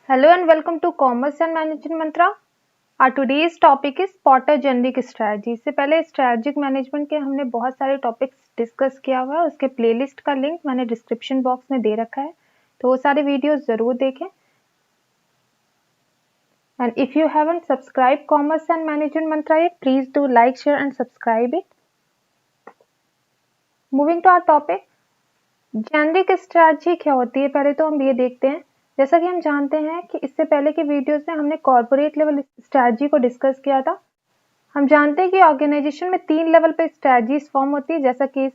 Hello and welcome to Commerce and Management Mantra. Our today's topic is Porter Generic Strategy. इससे पहले strategic management के हमने बहुत सारे टॉपिक्स डिस्कस किया हुआ है. उसके प्लेलिस्ट का लिंक मैंने डिस्क्रिप्शन बॉक्स में दे रखा है, तो वो सारे वीडियोस जरूर देखें. And if you haven't subscribed Commerce and Management Mantra yet, please do like, share and subscribe it. Moving to our topic, generic strategy क्या होती है. पहले तो हम ये देखते हैं. जैसा कि हम जानते हैं कि इससे पहले की वीडियोस में हमने कॉर्पोरेट लेवल स्ट्रैटेजी को डिस्कस किया था. हम जानते हैं कि ऑर्गेनाइजेशन में 3 लेवल पे स्ट्रैटेजीज फॉर्म होती है, जैसा कि इस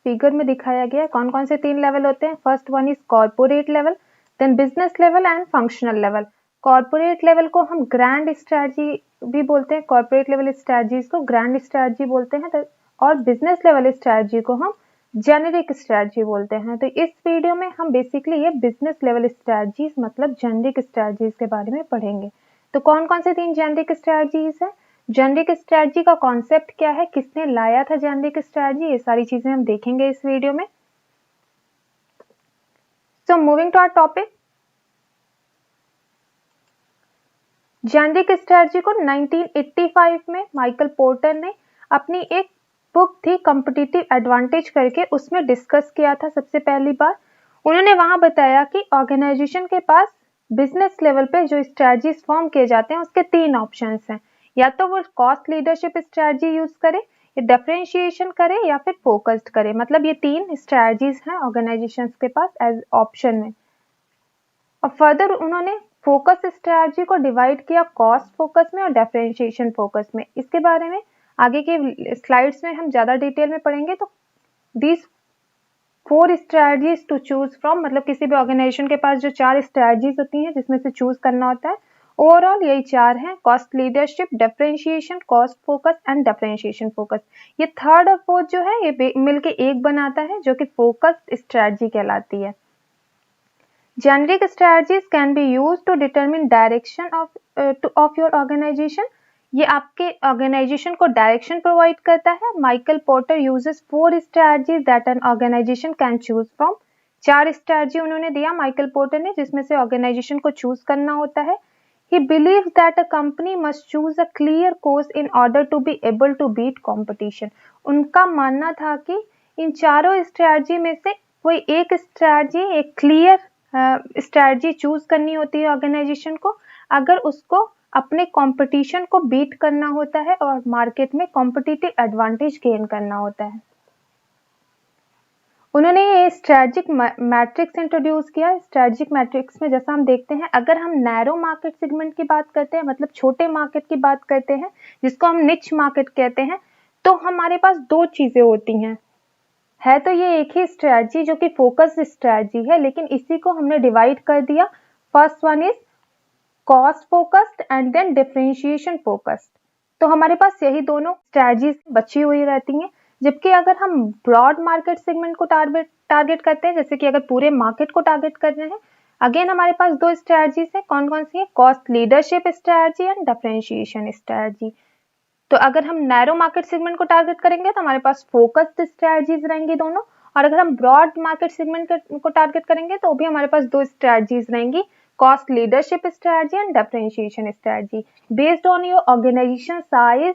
फिगर में दिखाया गया है. कौन कौन से 3 लेवल होते हैं? First one is corporate level, then business level and functional level. Corporate level को हम ग्रैंड स्ट्रैटेजी भी बोलते हैं. कॉर्पोरेट लेवल स्ट्रैटेजीज को ग्रैंड स्ट्रैटेजी बोलते हैं, और बिजनेस लेवल स्ट्रैटेजी को हम जेनेरिक स्ट्रैटेजी बोलते हैं. तो इस वीडियो में हम बेसिकली ये बिजनेस लेवल स्ट्रैटेजीज मतलब जेनेरिक स्ट्रैटेजीज के बारे में पढ़ेंगे. तो कौन कौन से 3 जेनेरिक स्ट्रैटेजीज है, जेनेरिक स्ट्रैटेजी का कॉन्सेप्ट क्या है, किसने लाया था जेनेरिक स्ट्रैटेजी, ये सारी चीजें हम देखेंगे इस वीडियो में. So moving to our topic, generic strategy को 1985 में माइकल पोर्टर ने अपनी एक बुक थी कॉम्पिटिटिव एडवांटेज करके, उसमें डिस्कस किया था. सबसे पहली बार उन्होंने वहां बताया कि ऑर्गेनाइजेशन के पास बिजनेस लेवल पे जो स्ट्रैटेजीज फॉर्म किए जाते हैं उसके 3 ऑप्शंस हैं. या तो वो कॉस्ट लीडरशिप स्ट्रैटेजी यूज करे, या डिफरेंशिएशन करे, या फिर फोकस्ड करे. मतलब ये 3 स्ट्रैटेजीज हैं ऑर्गेनाइजेशन के पास एज ऑप्शन में. और फर्दर उन्होंने फोकस स्ट्रैटेजी को डिवाइड किया कॉस्ट फोकस में और डिफरेंशिएशन फोकस में. इसके बारे में आगे के स्लाइड्स में हम ज्यादा डिटेल में पढ़ेंगे. तो these 4 strategies to choose from, मतलब किसी भी ऑर्गेनाइजेशन के पास जो 4 स्ट्रैटेजीज होती हैं जिसमें से चूज करना होता है. ओवरऑल यही 4 हैं: cost leadership, differentiation, cost focus and differentiation focus. ये थर्ड और फोर्थ जो है ये मिलके एक बनाता है जो कि फोकस्ड स्ट्रैटेजी कहलाती है. Generic strategies can be used to determine direction of your organization. ये आपके ऑर्गेनाइजेशन को डायरेक्शन प्रोवाइड करता है. Michael Porter uses 4 strategies that an organization can choose from. 4 strategy उन्होंने दिया माइकल पोर्टर ने, जिसमें से ऑर्गेनाइजेशन को चूज करना होता है. He believes that a company must choose a clear course in order to be able to beat competition. उनका मानना था कि इन चारों स्ट्रैटेजी में से कोई एक स्ट्रैटेजी, एक क्लियर स्ट्रैटेजी चूज करनी होती है ऑर्गेनाइजेशन को, अगर उसको अपने कंपटीशन को बीट करना होता है और मार्केट में कॉम्पिटिटिव एडवांटेज गेन करना होता है. उन्होंने ये स्ट्रैटेजिक मैट्रिक्स इंट्रोड्यूस किया. स्ट्रैटेजिक मैट्रिक्स में जैसा हम देखते हैं, अगर हम नैरो मार्केट सेगमेंट की बात करते हैं, मतलब छोटे मार्केट की बात करते हैं जिसको हम निच मार्केट कहते हैं, तो हमारे पास 2 चीजें होती हैं. है तो ये एक ही स्ट्रैटेजी जो कि फोकस स्ट्रैटेजी है, लेकिन इसी को हमने डिवाइड कर दिया. First one is cost focused and then differentiation focused. तो हमारे पास यही दोनों स्ट्रैटेजीज बची हुई रहती हैं. जबकि अगर हम ब्रॉड मार्केट सेगमेंट को टारगेट करते हैं, जैसे कि अगर पूरे मार्केट को टारगेट कर रहे हैं, अगेन हमारे पास 2 स्ट्रैटेजीज है. कौन कौन सी है? Cost leadership strategy and differentiation strategy. तो अगर हम नैरो मार्केट सेगमेंट को टारगेट करेंगे तो हमारे पास फोकस्ड स्ट्रैटेजीज रहेंगी दोनों, और अगर हम ब्रॉड मार्केट सेगमेंट को टारगेट करेंगे तो भी हमारे पास 2 स्ट्रैटेजीज रहेंगी, cost leadership strategy and differentiation strategy. Based on your organization size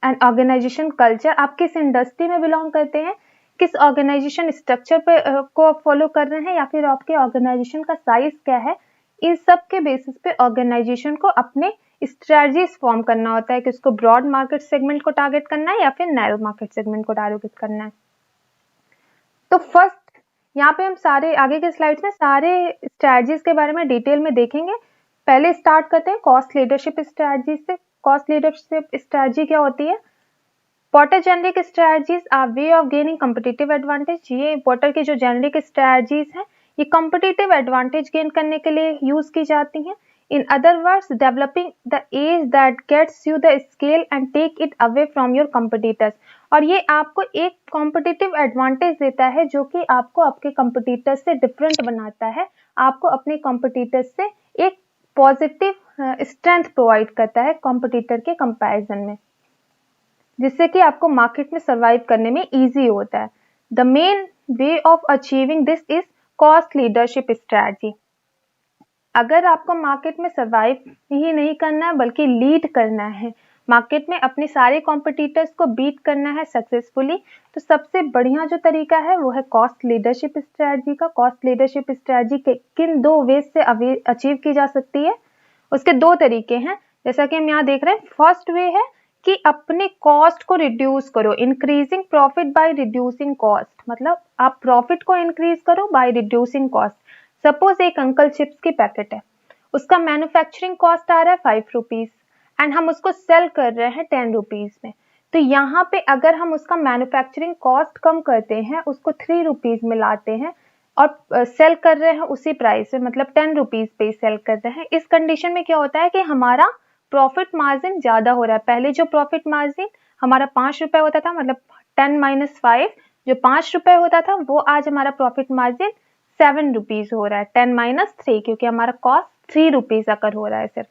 and organization culture, आप किस इंडस्ट्री में बिलोंग करते हैं, किस ऑर्गेनाइजेशन स्ट्रक्चर पे को फॉलो कर रहे हैं, या फिर आपके ऑर्गेनाइजेशन का साइज क्या है, इन सब के बेसिस पे ऑर्गेनाइजेशन को अपने स्ट्रैटेजीज फॉर्म करना होता है कि उसको ब्रॉड मार्केट सेगमेंट को टारगेट करना है या फिर नैरो मार्केट सेगमेंट को टारगेट करना है. तो फर्स्ट यहाँ पे हम सारे आगे के स्लाइड्स में सारे स्ट्रैटेजीज के बारे में डिटेल में देखेंगे. पहले स्टार्ट करते हैं कॉस्ट लीडरशिप स्ट्रैटेजी से. कॉस्ट लीडरशिप स्ट्रैटेजी क्या होती है? Porter generic strategies are way of gaining competitive advantage. ये पोर्टर की जो जेनेरिक स्ट्रैटेजीज हैं ये कॉम्पिटिटिव एडवांटेज गेन करने के लिए यूज की जाती हैं. In other words, developing the edge that gets you the scale and take it away from your competitors. और ये आपको एक कॉम्पिटिटिव एडवांटेज देता है जो कि आपको आपके कॉम्पिटिटर्स से डिफरेंट बनाता है, आपको अपने कॉम्पिटिटर्स से एक पॉजिटिव स्ट्रेंथ प्रोवाइड करता है कॉम्पिटिटर के कंपैरिजन में, जिससे कि आपको मार्केट में सर्वाइव करने में इजी होता है. The main way of achieving this is cost leadership strategy. अगर आपको मार्केट में सर्वाइव ही नहीं करना है बल्कि लीड करना है, मार्केट में अपने सारे कॉम्पिटिटर्स को बीट करना है सक्सेसफुली, तो सबसे बढ़िया जो तरीका है वो है कॉस्ट लीडरशिप स्ट्रेटजी का। कॉस्ट लीडरशिप स्ट्रेटजी किन 2 वेज से अचीव की जा सकती है? उसके 2 तरीके हैं, जैसा कि हम यहाँ देख रहे हैं। फर्स्ट वे है कि अपने कॉस्ट को रिड्यूस करो, increasing profit by reducing cost, मतलब आप प्रॉफिट को इंक्रीज करो बाय रिड्यूसिंग कॉस्ट। सपोज एक अंकल चिप्स की पैकेट है, उसका मैन्युफैक्चरिंग कॉस्ट आ रहा है 5 रुपीज एंड हम उसको सेल कर रहे हैं 10 रुपीज में। तो यहाँ पे अगर हम उसका मैन्युफैक्चरिंग कॉस्ट कम करते हैं, उसको 3 रुपीज में लाते हैं और सेल कर रहे हैं उसी प्राइस में, मतलब 10 रुपीज पे सेल कर रहे हैं, इस कंडीशन में क्या होता है कि हमारा प्रॉफिट मार्जिन ज्यादा हो रहा है। पहले जो प्रॉफिट मार्जिन हमारा 5 रुपए होता था, मतलब 10 माइनस 5 जो 5 रुपए होता था, वो आज हमारा प्रॉफिट मार्जिन 7 रुपीज हो रहा है, 10 माइनस 3, क्योंकि हमारा कॉस्ट 3 रुपीज अकर हो रहा है सिर्फ।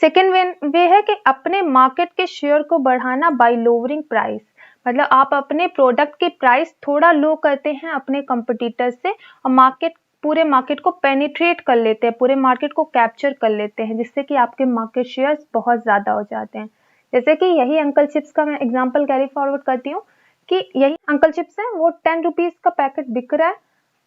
सेकेंड वे है कि अपने मार्केट के शेयर को बढ़ाना बाय लोअरिंग प्राइस, मतलब आप अपने प्रोडक्ट की प्राइस थोड़ा लो करते हैं अपने कंपटीटर से और पूरे मार्केट को पेनिट्रेट कर लेते हैं, पूरे मार्केट को कैप्चर कर लेते हैं, जिससे कि आपके मार्केट शेयर्स बहुत ज्यादा हो जाते हैं। जैसे कि यही अंकल चिप्स का मैं एग्जांपल कैरी फॉरवर्ड करती हूँ कि यही अंकल चिप्स है, वो 10 रुपीज का पैकेट बिक रहा है,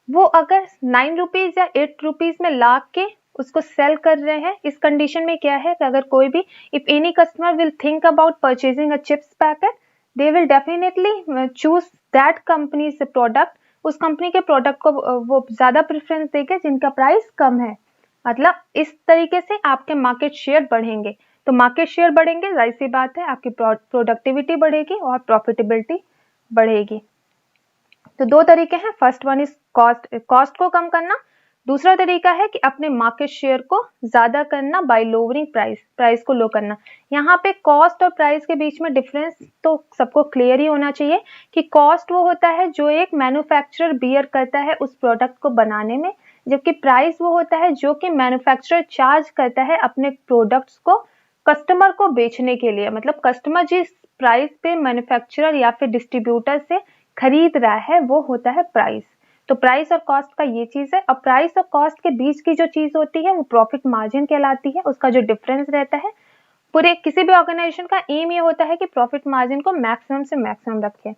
वो अगर 9 रुपीज या 8 रुपीज में ला के उसको सेल कर रहे हैं। इस कंडीशन में क्या है कि अगर कोई भी, if any customer will think about purchasing a chips packet, they will definitely choose that companies product, उस कंपनी के प्रोडक्ट को वो ज्यादा प्रेफरेंस देंगे जिनका प्राइस कम है। मतलब इस तरीके से आपके मार्केट शेयर बढ़ेंगे, तो मार्केट शेयर बढ़ेंगे, जाहिर सी बात है आपकी प्रोडक्टिविटी बढ़ेगी और प्रॉफिटेबिलिटी बढ़ेगी। तो 2 तरीके हैं, फर्स्ट वन इज कॉस्ट को कम करना, दूसरा तरीका है कि अपने मार्केट शेयर को ज्यादा करना बाय लोअरिंग प्राइस को लो करना। यहाँ पे कॉस्ट और प्राइस के बीच में डिफरेंस तो सबको क्लियर ही होना चाहिए कि कॉस्ट वो होता है जो एक मैन्युफैक्चरर बियर करता है उस प्रोडक्ट को बनाने में, जबकि प्राइस वो होता है जो कि मैन्युफैक्चरर चार्ज करता है अपने प्रोडक्ट्स को कस्टमर को बेचने के लिए। मतलब कस्टमर जिस प्राइस पे मैन्युफैक्चरर या फिर डिस्ट्रीब्यूटर से खरीद रहा है वो होता है प्राइस। तो प्राइस और कॉस्ट का ये चीज है। अब प्राइस और कॉस्ट के बीच की जो चीज होती है वो प्रॉफिट मार्जिन कहलाती है, उसका जो डिफरेंस रहता है। पूरे किसी भी ऑर्गेनाइजेशन का एम ये होता है कि प्रॉफिट मार्जिन को मैक्सिमम से मैक्सिमम रखे।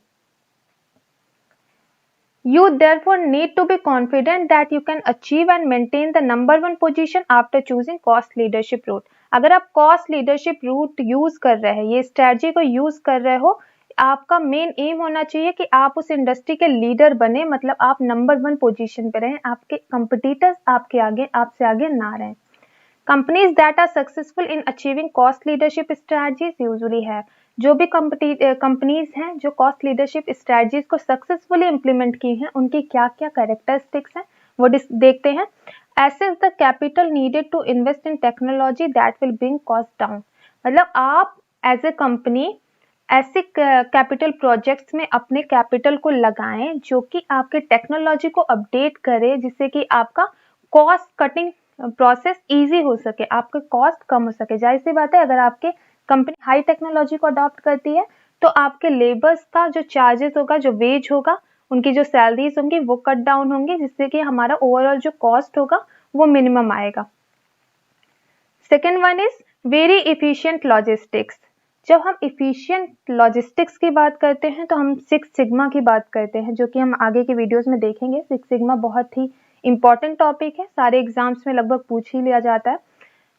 You therefore need to be confident that you can achieve and maintain the number 1 position after choosing cost leadership route. अगर आप cost leadership route यूज कर रहे हैं, ये स्ट्रेटजी को यूज कर रहे हो, आपका मेन एम होना चाहिए कि आप उस इंडस्ट्री के लीडर बने, मतलब आप नंबर 1 पोजीशन पे रहें, आपके कंपटीटर्स आपसे आगे ना रहें। Companies that are successful in achieving cost leadership strategies usually have, जो भी कंपनीज हैं जो कॉस्ट लीडरशिप स्ट्रेटजीज को सक्सेसफुली इंप्लीमेंट की हैं, उनकी क्या क्या कैरेक्टरिस्टिक्स हैं वो देखते हैं। Assess the capital needed to invest in technology that will bring cost down, मतलब आप एज ए कंपनी ऐसे कैपिटल प्रोजेक्ट्स में अपने कैपिटल को लगाएं जो कि आपके टेक्नोलॉजी को अपडेट करे, जिससे कि आपका कॉस्ट कटिंग प्रोसेस इजी हो सके, आपका कॉस्ट कम हो सके। जाहिर सी बात है अगर आपके कंपनी हाई टेक्नोलॉजी को अडॉप्ट करती है तो आपके लेबर्स का जो चार्जेस होगा, जो वेज होगा, उनकी जो सैलरीज होंगी वो कट डाउन होंगी, जिससे कि हमारा ओवरऑल जो कॉस्ट होगा वो मिनिमम आएगा। Second one is very efficient logistics. जब हम इफिशियंट लॉजिस्टिक्स की बात करते हैं तो हम 6 सिग्मा की बात करते हैं, जो कि हम आगे के वीडियोस में देखेंगे। 6 सिग्मा बहुत ही इंपॉर्टेंट टॉपिक है, सारे एग्जाम्स में लगभग पूछ ही लिया जाता है।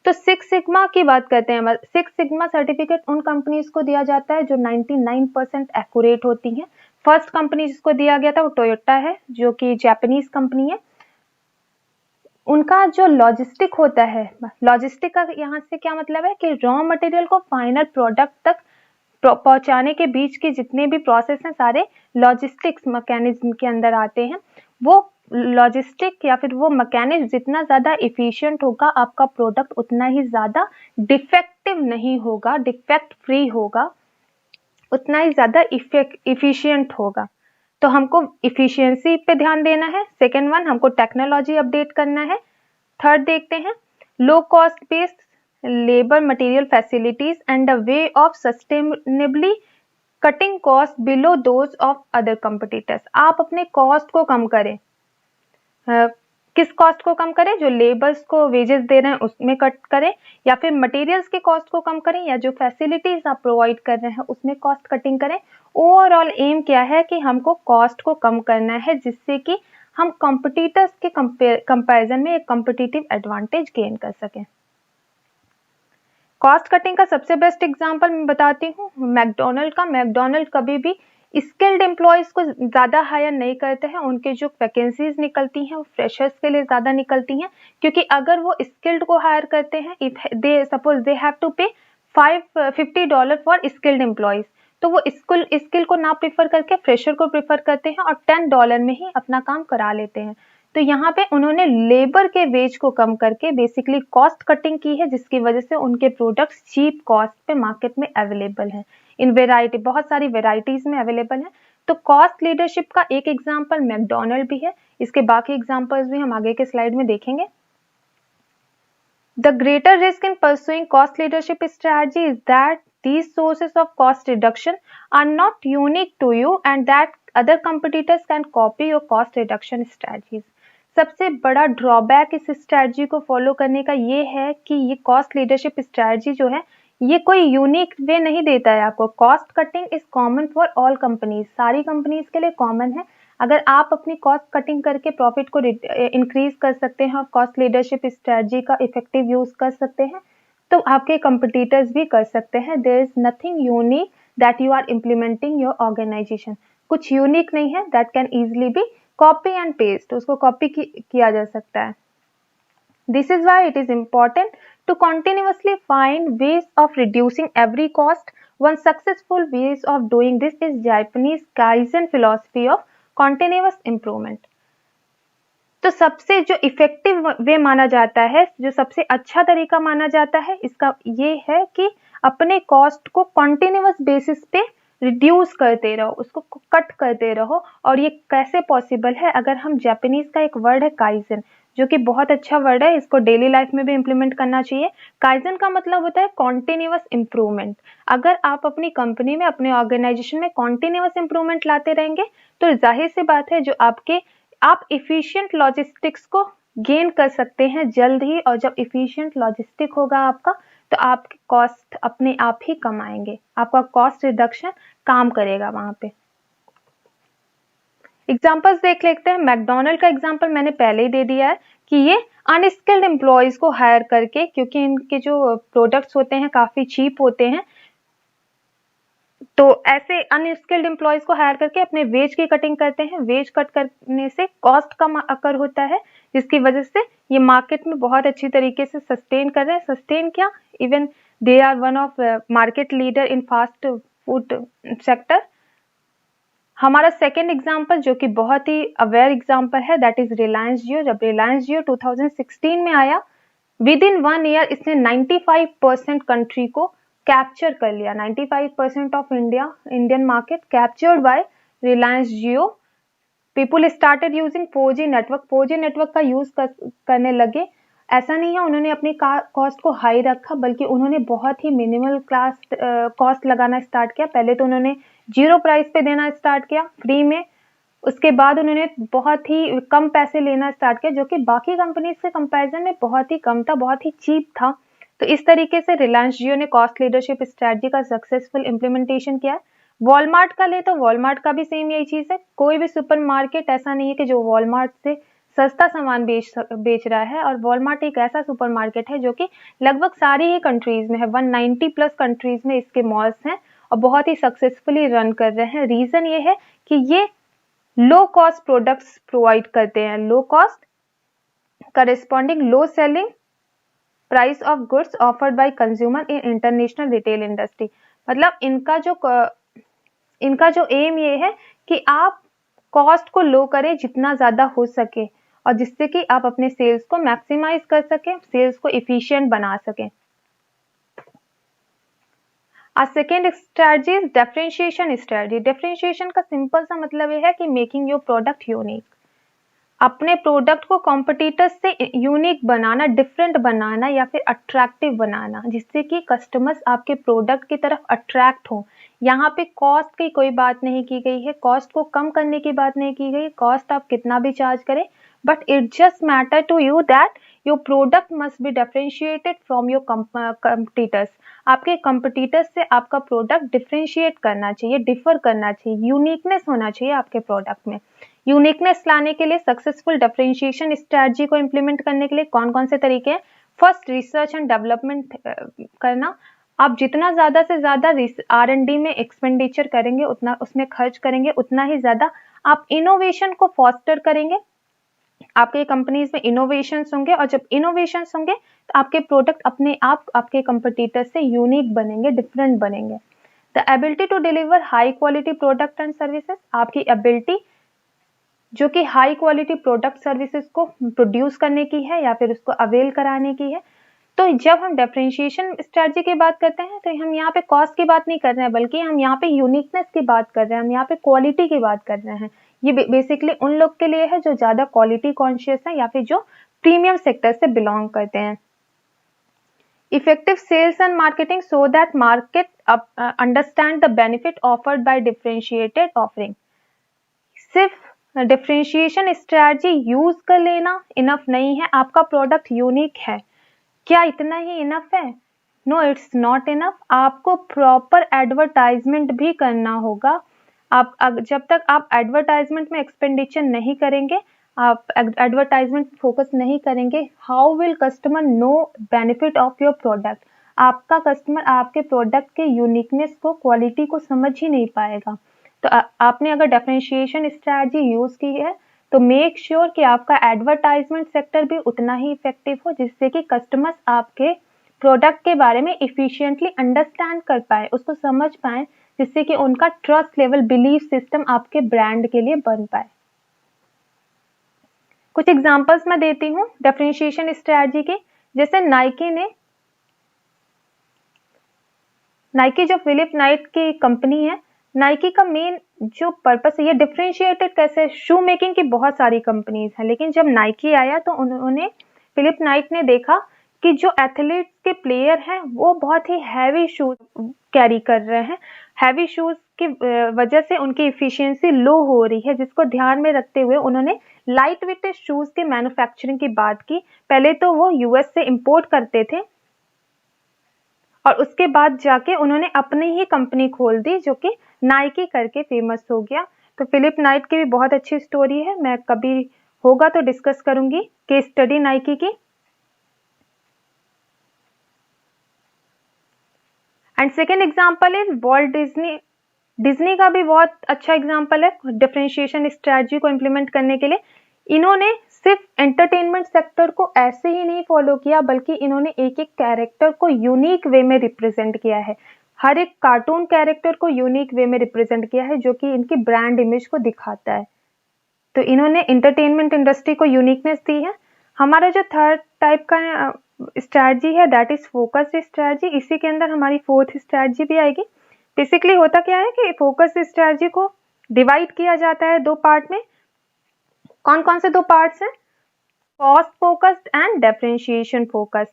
तो 6 सिग्मा की बात करते हैं। 6 सिग्मा सर्टिफिकेट उन कंपनीज को दिया जाता है जो 99% एक्यूरेट होती हैं। फर्स्ट कंपनी जिसको दिया गया था वो टोयोटा है, जो कि जापानीज कंपनी है। उनका जो लॉजिस्टिक होता है, लॉजिस्टिक का यहाँ से क्या मतलब है कि रॉ मटेरियल को फाइनल प्रोडक्ट तक पहुंचाने के बीच के जितने भी प्रोसेस हैं सारे लॉजिस्टिक्स मैकेनिज्म के अंदर आते हैं। वो लॉजिस्टिक या फिर वो मैकेनिज्म जितना ज्यादा इफिशिएंट होगा, आपका प्रोडक्ट उतना ही ज्यादा डिफेक्टिव नहीं होगा, डिफेक्ट फ्री होगा, उतना ही ज्यादा इफिशिएंट होगा। तो हमको इफिशियंसी पे ध्यान देना है। सेकेंड वन, हमको टेक्नोलॉजी अपडेट करना है। थर्ड देखते हैं, low cost based labour material facilities and the way of sustainably cutting cost below those of other competitors. आप अपने कॉस्ट को कम करें। किस कॉस्ट को कम करें, जो लेबर्स को वेजेस दे रहे हैं उसमें कट करें, या फिर मटेरियल्स के कॉस्ट को कम करें, या जो फैसिलिटीज आप प्रोवाइड कर रहे हैं उसमें कॉस्ट कटिंग करें। ओवरऑल एम क्या है कि हमको कॉस्ट को कम करना है, जिससे कि हम कॉम्पिटिटर्स के कंपैरिजन में एक कॉम्पिटिटिव एडवांटेज गेन कर सकें। कॉस्ट कटिंग का सबसे बेस्ट एग्जांपल मैं बताती हूँ मैकडोनल्ड का। मैकडोनल्ड कभी भी स्किल्ड एम्प्लॉयज को ज़्यादा हायर नहीं करते हैं, उनके जो वैकेंसीज निकलती हैं वो फ्रेशर्स के लिए ज़्यादा निकलती हैं, क्योंकि अगर वो स्किल्ड को हायर करते हैं, if they suppose they have to pay $50 for skilled employees, तो वो स्किल को ना प्रीफर करके फ्रेशर को प्रीफर करते हैं और $10 में ही अपना काम करा लेते हैं। तो यहाँ पे उन्होंने लेबर के वेज को कम करके बेसिकली कॉस्ट कटिंग की है, जिसकी वजह से उनके प्रोडक्ट्स चीप कॉस्ट पे मार्केट में अवेलेबल हैं, इन वेराइटी बहुत सारी वेराइटीज में अवेलेबल है। तो कॉस्ट लीडरशिप का एक एग्जांपल मैकडोनल्ड भी है, इसके बाकी एग्जांपल्स भी हम आगे के स्लाइड में देखेंगे। The greater risk in pursuing cost leadership strategy is that these sources of cost reduction are not unique to you and that other competitors can copy your cost reduction strategies. सबसे बड़ा drawback इस strategy को follow करने का ये है कि ये कॉस्ट लीडरशिप स्ट्रैटेजी जो है ये कोई यूनिक वे नहीं देता है आपको। Cost cutting is common for all companies, सारी कंपनीज के लिए कॉमन है। अगर आप अपनी कॉस्ट कटिंग करके प्रॉफिट को इंक्रीज कर सकते हैं और कॉस्ट लीडरशिप स्ट्रैटेजी का इफेक्टिव यूज कर सकते हैं, तो आपके कंपटीटर्स भी कर सकते हैं। There is nothing unique that you are implementing your organization, कुछ यूनिक नहीं है that can easily be copy and paste, उसको कॉपी किया जा सकता है। This is why it is important to continuously find ways of reducing every cost. One successful ways of doing this is Japanese Kaizen philosophy of continuous improvement. तो सबसे जो effective way माना जाता है, जो सबसे अच्छा तरीका माना जाता है, इसका ये है कि अपने कॉस्ट को कॉन्टिन्यूअस बेसिस पे रिड्यूस करते रहो, उसको कट करते रहो। और ये कैसे पॉसिबल है, अगर हम जापानीज का एक वर्ड है काइजन, जो कि बहुत अच्छा वर्ड है, इसको डेली लाइफ में भी इम्प्लीमेंट करना चाहिए। काइजन का मतलब होता है कॉन्टिन्यूअस इम्प्रूवमेंट। अगर आप अपनी कंपनी में, अपने ऑर्गेनाइजेशन में कॉन्टिन्यूअस इम्प्रूवमेंट लाते रहेंगे, तो जाहिर सी बात है जो आप इफिशिएंट लॉजिस्टिक्स को गेन कर सकते हैं जल्द ही। और जब इफिशिएंट लॉजिस्टिक होगा आपका, तो आपके कॉस्ट अपने आप ही कम आएंगे, आपका कॉस्ट रिडक्शन काम करेगा वहां पे। एग्जाम्पल्स देख लेते हैं। मैकडोनल्ड का एग्जाम्पल मैंने पहले ही दे दिया है कि ये अनस्किल्ड एम्प्लॉयज को हायर करके, क्योंकि इनके जो प्रोडक्ट्स होते हैं काफी चीप होते हैं, तो ऐसे अनस्किल्ड एम्प्लॉयज को हायर करके अपने वेज की कटिंग करते हैं। वेज कट करने से कॉस्ट कम अकर होता है, जिसकी वजह से ये मार्केट में बहुत अच्छी तरीके से सस्टेन कर रहे हैं। सस्टेन क्या, even they are one of market leader in fast food sector. हमारा सेकेंड एग्जाम्पल जो कि बहुत ही अवेयर एग्जाम्पल है, दैट इज रिलायंस जियो। जब रिलायंस जियो 2016 में आया, विद इन 1 ईयर इसने 95% कंट्री को कैप्चर कर लिया। 95% of Indian market captured by Reliance Jio. People started using 4G network, 4G network का यूज करने लगे। ऐसा नहीं है उन्होंने अपनी कॉस्ट को हाई रखा, बल्कि उन्होंने बहुत ही मिनिमल कॉस्ट लगाना स्टार्ट किया। पहले तो उन्होंने 0 प्राइस पे देना स्टार्ट किया, फ्री में। उसके बाद उन्होंने बहुत ही कम पैसे लेना स्टार्ट किया, जो कि बाकी कंपनीज के कंपैरिजन में बहुत ही कम था, बहुत ही चीप था। तो इस तरीके से रिलायंस जियो ने कॉस्ट लीडरशिप स्ट्रेटजी का सक्सेसफुल इम्प्लीमेंटेशन किया है। वॉलमार्ट का ले तो वॉलमार्ट का भी सेम यही चीज है। कोई भी सुपरमार्केट ऐसा नहीं है कि जो वॉलमार्ट से सस्ता सामान बेच रहा है। और वॉलमार्ट एक ऐसा सुपरमार्केट है जो कि लगभग सारी ही कंट्रीज में है, 190 प्लस कंट्रीज में इसके मॉल्स हैं और बहुत ही सक्सेसफुली रन कर रहे हैं। रीजन ये है कि ये लो कॉस्ट प्रोडक्ट्स प्रोवाइड करते हैं, low cost corresponding low selling price of goods offered by consumer in international retail industry. मतलब इनका जो एम ये है कि आप कॉस्ट को लो करें जितना ज्यादा हो सके, और जिससे कि आप अपने सेल्स को मैक्सिमाइज कर सकें, सेल्स को इफिशिएंट बना सकें। Second strategy is differentiation strategy. Differentiation का सिंपल सा मतलब ये है कि मेकिंग योर प्रोडक्ट यूनिक, अपने प्रोडक्ट को कॉम्पिटिटर्स से यूनिक बनाना, डिफरेंट बनाना या फिर अट्रैक्टिव बनाना, जिससे कि कस्टमर्स आपके प्रोडक्ट की तरफ अट्रैक्ट हो। यहाँ पे कॉस्ट की कोई बात नहीं की गई है, कॉस्ट को कम करने की बात नहीं की गई। कॉस्ट आप कितना भी चार्ज करें, but it just matter to you that your product must be differentiated from your competitors. आपके competitors से आपका product differentiate करना चाहिए, differ करना चाहिए, uniqueness होना चाहिए आपके product में। uniqueness लाने के लिए successful differentiation strategy को implement करने के लिए कौन कौन से तरीके हैं? फर्स्ट, रिसर्च एंड डेवलपमेंट करना। आप जितना ज्यादा से ज्यादा R&D में एक्सपेंडिचर करेंगे, उतना उसमें खर्च करेंगे, उतना ही ज्यादा आप इनोवेशन को फॉस्टर करेंगे। आपके कंपनीज में इनोवेशंस होंगे, और जब इनोवेशंस होंगे तो आपके प्रोडक्ट अपने आप आपके कंपटीटर से यूनिक बनेंगे, डिफरेंट बनेंगे। The ability to deliver high quality product and services, आपकी एबिलिटी जो कि हाई क्वालिटी प्रोडक्ट सर्विसेज को प्रोड्यूस करने की है या फिर उसको अवेल कराने की है। तो जब हम डिफरेंशिएशन स्ट्रेटजी की बात करते हैं तो हम यहाँ पे कॉस्ट की बात नहीं कर रहे हैं, बल्कि हम यहाँ पे यूनिकनेस की बात कर रहे हैं, हम यहाँ पे क्वालिटी की बात कर रहे हैं। ये बेसिकली उन लोग के लिए है जो ज्यादा क्वालिटी कॉन्शियस है या फिर जो प्रीमियम सेक्टर से बिलोंग करते हैं। Effective sales and marketing so that market understand the benefit offered by differentiated offering. सिर्फ डिफरेंशिएशन स्ट्रेटजी यूज कर लेना इनफ नहीं है। आपका प्रोडक्ट यूनिक है, क्या इतना ही इनफ है? No, it's not enough. आपको प्रॉपर एडवर्टाइजमेंट भी करना होगा। आप जब तक आप एडवर्टाइजमेंट में एक्सपेंडिचर नहीं करेंगे, आप एडवर्टाइजमेंट फोकस नहीं करेंगे, how will customer know benefit of your product? आपका कस्टमर आपके प्रोडक्ट के यूनिकनेस को, क्वालिटी को समझ ही नहीं पाएगा। तो आपने अगर डिफरेंशिएशन स्ट्रेटजी यूज की है तो मेक श्योर कि आपका एडवर्टाइजमेंट सेक्टर भी उतना ही इफेक्टिव हो, जिससे कि कस्टमर्स आपके प्रोडक्ट के बारे में इफिशिएंटली अंडरस्टैंड कर पाए, उसको समझ पाए, जिससे कि उनका ट्रस्ट लेवल, बिलीफ सिस्टम आपके ब्रांड के लिए बन पाए। कुछ एग्जांपल्स मैं देती हूँ डिफरेंशिएशन स्ट्रेटजी के। जैसे नाइकी जो फिलिप नाइट की कंपनी है, नाइकी का मेन जो पर्पस है, ये डिफरेंशिएटेड कैसे, शू मेकिंग की बहुत सारी कंपनीज हैं, लेकिन जब नाइकी आया तो उन्होंने, फिलिप नाइट ने देखा कि जो एथलीट्स के प्लेयर हैं वो बहुत ही हैवी शूज कैरी कर रहे हैं। हैवी शूज की वजह से उनकी इफिशिएंसी लो हो रही है, जिसको ध्यान में रखते हुए उन्होंने लाइट वेट शूज की मैन्युफैक्चरिंग की बात की। पहले तो वो यूएस से इंपोर्ट करते थे और उसके बाद जाके उन्होंने अपनी ही कंपनी खोल दी जो कि नाइकी करके फेमस हो गया। तो फिलिप नाइट की भी बहुत अच्छी स्टोरी है, मैं कभी होगा तो डिस्कस करूंगी केस स्टडी नाइकी की। And second example is Walt Disney. Disney का भी बहुत अच्छा एग्जाम्पल है डिफरेंशिएशन स्ट्रेटजी को इम्प्लीमेंट करने के लिए। इन्होंने सिर्फ एंटरटेनमेंट सेक्टर को ऐसे ही नहीं फॉलो किया, बल्कि इन्होंने एक एक कैरेक्टर को यूनिक वे में रिप्रेजेंट किया है। हर एक कार्टून कैरेक्टर को यूनिक वे में रिप्रेजेंट किया है, जो कि इनकी ब्रांड इमेज को दिखाता है। तो इन्होंने एंटरटेनमेंट इंडस्ट्री को यूनिकनेस दी है। हमारा जो थर्ड टाइप का स्ट्रेटजी है दैट इज फोकस स्ट्रेटजी। इसी के अंदर हमारी फोर्थ स्ट्रेटजी भी आएगी। बेसिकली होता क्या है कि फोकस स्ट्रेटजी को डिवाइड किया जाता है दो पार्ट में। कौन कौन से दो पार्ट्स हैं? Cost focused and differentiation focused.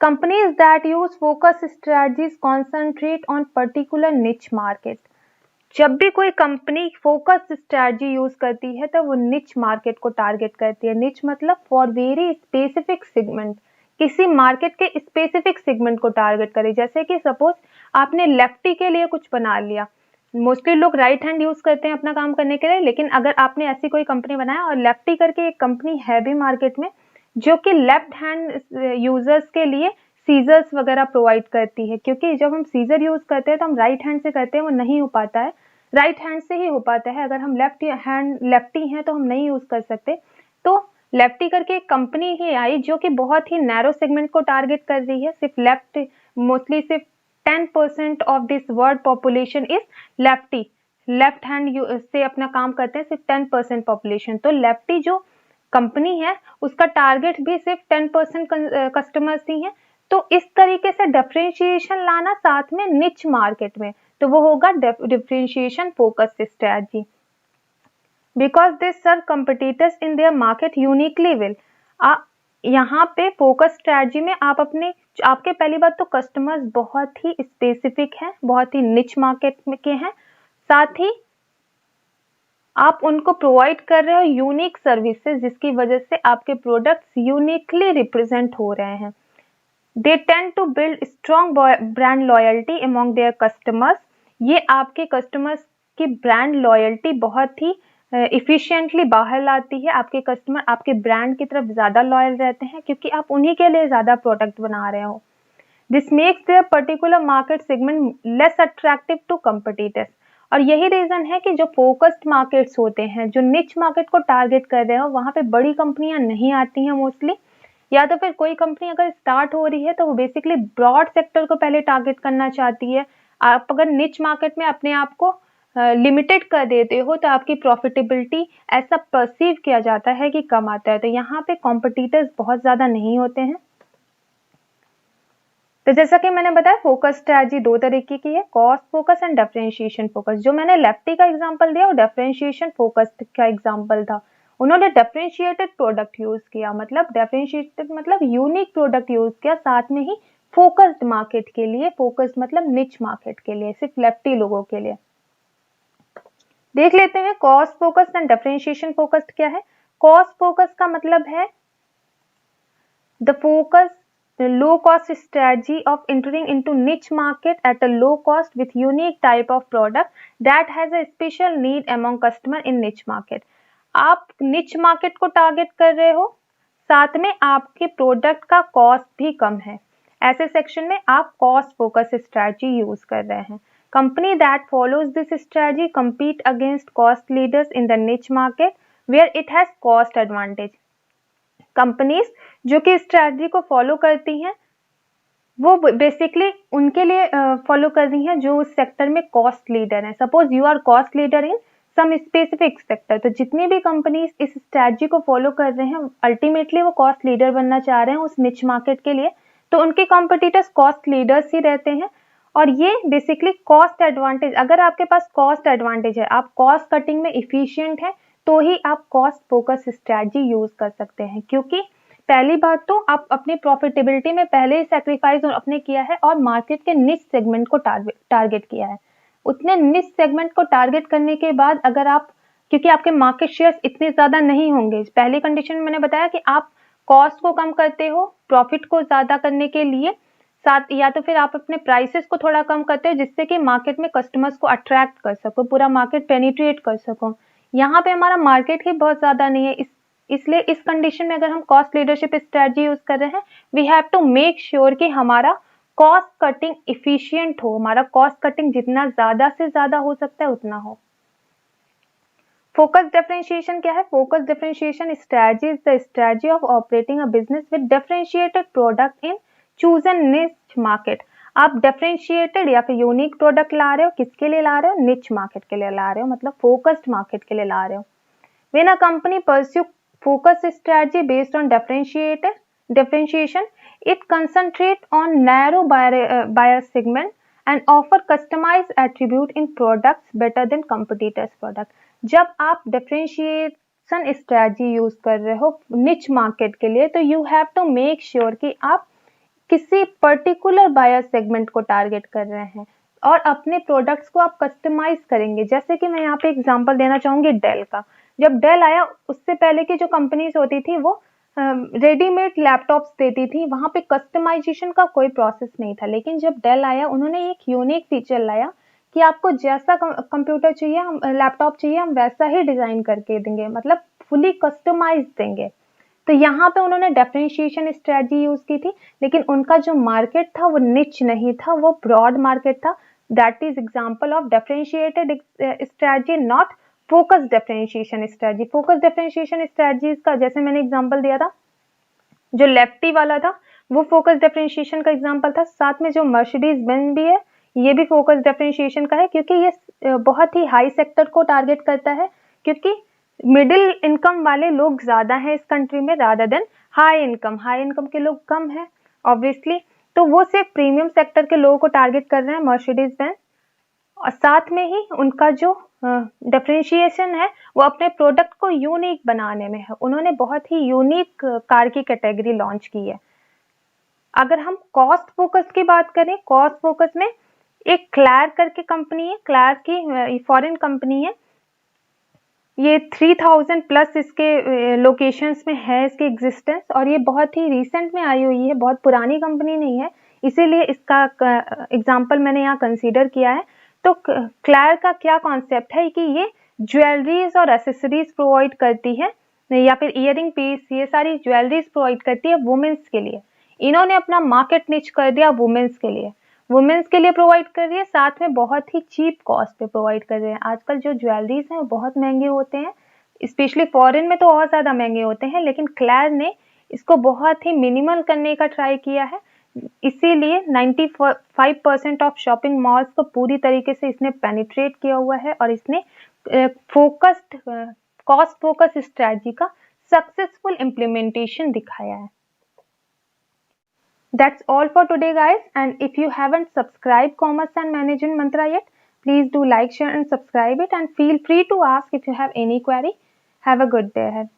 Companies that use focus strategies concentrate on particular niche market. जब भी कोई कंपनी फोकस स्ट्रेटजी यूज करती है तो वो निच मार्केट को टारगेट करती है। निच मतलब फॉर वेरी स्पेसिफिक सेगमेंट, किसी मार्केट के स्पेसिफिक सेगमेंट को टारगेट करे। जैसे कि सपोज आपने लेफ्टी के लिए कुछ बना लिया, मोस्टली लोग राइट हैंड यूज करते हैं अपना काम करने के लिए, लेकिन अगर आपने ऐसी कोई कंपनी बनाया और लेफ्टी करके एक कंपनी है भी मार्केट में जो कि लेफ्ट हैंड यूजर्स के लिए सीजर्स वगैरह प्रोवाइड करती है, क्योंकि जब हम सीजर यूज करते हैं तो हम राइट हैंड से करते हैं, वो नहीं हो पाता है, राइट हैंड से ही हो पाता है। अगर हम लेफ्टी हैं तो हम नहीं यूज कर सकते। तो लेफ्टी करके एक कंपनी ही आई जो कि बहुत ही नैरो सेगमेंट को टारगेट कर रही है। सिर्फ लेफ्ट, मोस्टली सिर्फ 10% of this world population is lefty, left hand से अपना काम करते हैं सिर्फ 10% पॉपुलेशन। तो लेफ्टी जो कंपनी है उसका टारगेट भी सिर्फ 10% कस्टमर्स ही हैं। तो इस तरीके से डिफरेंशिएशन लाना साथ में निच मार्केट में, तो वो होगा differentiation focus strategy. Because they serve competitors in their market uniquely well. यहाँ पे फोकस स्ट्रेटजी में आपके पहली बात तो कस्टमर्स बहुत ही स्पेसिफिक हैं, बहुत ही निच मार्केट के हैं, साथ ही आप उनको प्रोवाइड कर रहे हो यूनिक सर्विसेज, जिसकी वजह से आपके प्रोडक्ट्स यूनिकली रिप्रेजेंट हो रहे हैं। They tend to build strong brand loyalty among their customers. ये आपके कस्टमर्स की ब्रांड लॉयल्टी बहुत ही इफिशिएंटली बाहर लाती है। आपके कस्टमर आपके ब्रांड की तरफ ज्यादा लॉयल रहते हैं क्योंकि आप उन्हीं के लिए ज्यादा प्रोडक्ट बना रहे हो। This makes their particular market segment less attractive to competitors. और यही रीजन है कि जो फोकस्ड मार्केट्स होते हैं, जो निच मार्केट को टारगेट कर रहे हो, वहां पे बड़ी कंपनियां नहीं आती हैं मोस्टली, या तो फिर कोई कंपनी अगर स्टार्ट हो रही है तो वो बेसिकली ब्रॉड सेक्टर को पहले टारगेट करना चाहती है। आप अगर निच मार्केट में अपने आप को लिमिटेड कर देते हो तो आपकी प्रॉफिटेबिलिटी ऐसा परसीव किया जाता है कि कम आता है। तो यहाँ पे कॉम्पिटिटर्स बहुत ज्यादा नहीं होते हैं। तो जैसा कि मैंने बताया, फोकस स्ट्रैटेजी दो तरीके की है, cost focus and differentiation focus. जो मैंने लेफ्टी का एग्जांपल दिया वो डिफरेंशिएशन फोकस का एग्जांपल था। उन्होंने डिफरेंशिएटेड प्रोडक्ट यूज किया, मतलब डिफरेंशिएटेड मतलब यूनिक प्रोडक्ट यूज किया, साथ में ही फोकस्ड मार्केट के लिए, फोकस्ड मतलब निच मार्केट के लिए, सिर्फ लेफ्टी लोगों के लिए। देख लेते हैं cost focus and differentiation focused क्या है। कॉस्ट फोकस का मतलब है the focus the low cost strategy of entering into niche market at a low cost with unique type of product that has a special need among customer in niche market। आप niche market को target कर रहे हो, साथ में आपके product का cost भी कम है। ऐसे सेक्शन में आप कॉस्ट फोकस स्ट्रेटजी यूज कर रहे हैं। Company that follows this strategy compete against cost leaders in the niche market where it has cost advantage। Companies जो कि स्ट्रैटेजी को फॉलो करती हैं वो बेसिकली उनके लिए फॉलो कर रही हैं जो उस सेक्टर में कॉस्ट लीडर है। Suppose you are cost leader in some specific sector, तो जितनी भी कंपनीज इस स्ट्रैटेजी को फॉलो कर रहे हैं अल्टीमेटली वो कॉस्ट लीडर बनना चाह रहे हैं उस निच मार्केट के लिए, तो उनके कॉम्पिटिटर्स कॉस्ट लीडर्स ही रहते हैं। और ये बेसिकली कॉस्ट एडवांटेज, अगर आपके पास कॉस्ट एडवांटेज है, आप कॉस्ट कटिंग में इफिशियंट है, तो ही आप कॉस्ट फोकस स्ट्रैटेजी यूज कर सकते हैं। क्योंकि पहली बात तो आप अपनी प्रॉफिटेबिलिटी में पहले ही सैक्रिफाइस अपने किया है और मार्केट के निच सेगमेंट को टारगेट किया है। उतने निच सेगमेंट को टारगेट करने के बाद अगर आप, क्योंकि आपके मार्केट शेयर्स इतने ज्यादा नहीं होंगे, पहली कंडीशन में मैंने बताया कि आप कॉस्ट को कम करते हो प्रॉफिट को ज्यादा करने के लिए, साथ या तो फिर आप अपने प्राइसेस को थोड़ा कम करते हो जिससे कि मार्केट में कस्टमर्स को अट्रैक्ट कर सको, पूरा मार्केट पेनिट्रेट कर सको। यहाँ पे हमारा मार्केट ही बहुत ज्यादा नहीं है, इसलिए इस कंडीशन में अगर हम कॉस्ट लीडरशिप स्ट्रेटजी यूज कर रहे हैं, we have to make sure कि हमारा कॉस्ट कटिंग इफिशियंट हो, हमारा कॉस्ट कटिंग जितना ज्यादा से ज्यादा हो सकता है उतना हो। फोकस डिफरेंशिएशन क्या है? Focus differentiation strategy is the strategy of operating a business with differentiated product in chosen निच मार्केट। आप डिफरेंशिएटेड या फिर यूनिक प्रोडक्ट ला रहे हो, किसके लिए ला रहे हो? निच मार्केट के लिए ला रहे हो, मतलब फोकस्ड मार्केट के लिए ला रहे हो। When a company pursue focus strategy based on differentiation, it concentrate on narrow buyer segment and offer customized attribute in products better than competitors product। जब आप differentiation strategy यूज कर रहे हो niche market के लिए, तो you have to make sure कि आप किसी पर्टिकुलर बायर सेगमेंट को टारगेट कर रहे हैं और अपने प्रोडक्ट्स को आप कस्टमाइज करेंगे। जैसे कि मैं यहाँ पे एग्जांपल देना चाहूंगी डेल का। जब डेल आया उससे पहले की जो कंपनीज होती थी वो रेडीमेड लैपटॉप्स देती थी, वहां पे कस्टमाइजेशन का कोई प्रोसेस नहीं था। लेकिन जब डेल आया उन्होंने एक यूनिक फीचर लाया कि आपको जैसा कंप्यूटर चाहिए, हम लैपटॉप चाहिए, हम वैसा ही डिजाइन करके देंगे, मतलब फुली कस्टमाइज देंगे। तो यहाँ पे उन्होंने डिफरेंशिएशन स्ट्रेटजी यूज की थी, लेकिन उनका जो मार्केट था वो निच नहीं था, वो ब्रॉड मार्केट था। That is example of differentiated strategy, not focus differentiation strategy. Focus differentiation strategies का जैसे मैंने एग्जांपल दिया था, जो लेफ्टी वाला था वो फोकस डिफरेंशिएशन का एग्जांपल था। साथ में जो मर्सिडीज बेंज भी है ये भी फोकस डिफरेंशिएशन का है, क्योंकि ये बहुत ही हाई सेक्टर को टारगेट करता है, क्योंकि मिडिल इनकम वाले लोग ज्यादा हैं इस कंट्री में रादर देन हाई इनकम के लोग कम है ऑब्वियसली। तो वो सिर्फ प्रीमियम सेक्टर के लोगों को टारगेट कर रहे हैं मर्सिडीज बेंज। और साथ में ही उनका जो डिफरेंशिएशन है वो अपने प्रोडक्ट को यूनिक बनाने में है। उन्होंने बहुत ही यूनिक कार की कैटेगरी लॉन्च की है। अगर हम कॉस्ट फोकस की बात करें, कॉस्ट फोकस में एक क्लैर करके कंपनी है, क्लैर की फॉरेन कंपनी है, ये 3000 प्लस इसके लोकेशंस में है इसकी एग्जिस्टेंस, और ये बहुत ही रिसेंट में आई हुई है, बहुत पुरानी कंपनी नहीं है, इसीलिए इसका एग्जांपल मैंने यहाँ कंसीडर किया है। तो क्लैर का क्या कॉन्सेप्ट है कि ये ज्वेलरीज और एसेसरीज प्रोवाइड करती है, या फिर इयरिंग पीस, ये सारी ज्वेलरीज प्रोवाइड करती है वुमेन्स के लिए। इन्होंने अपना मार्केट निच कर दिया वुमेन्स के लिए, वुमेन्स के लिए प्रोवाइड कर रही है, साथ में बहुत ही चीप कॉस्ट पे प्रोवाइड कर रहे हैं। आजकल जो ज्वेलरीज हैं वो बहुत महंगे होते हैं, स्पेशली फॉरेन में तो और ज़्यादा महंगे होते हैं, लेकिन क्लैर ने इसको बहुत ही मिनिमल करने का ट्राई किया है, इसीलिए 95% ऑफ शॉपिंग मॉल्स को पूरी तरीके से इसने पेनिट्रेट किया हुआ है, और इसने फोकस्ड कॉस्ट फोकस स्ट्रेटजी का सक्सेसफुल इम्प्लीमेंटेशन दिखाया है। That's all for today, guys, and if you haven't subscribed Commerce and Management Mantra yet, please do like, share and subscribe it, and feel free to ask if you have any query. Have a good day ahead.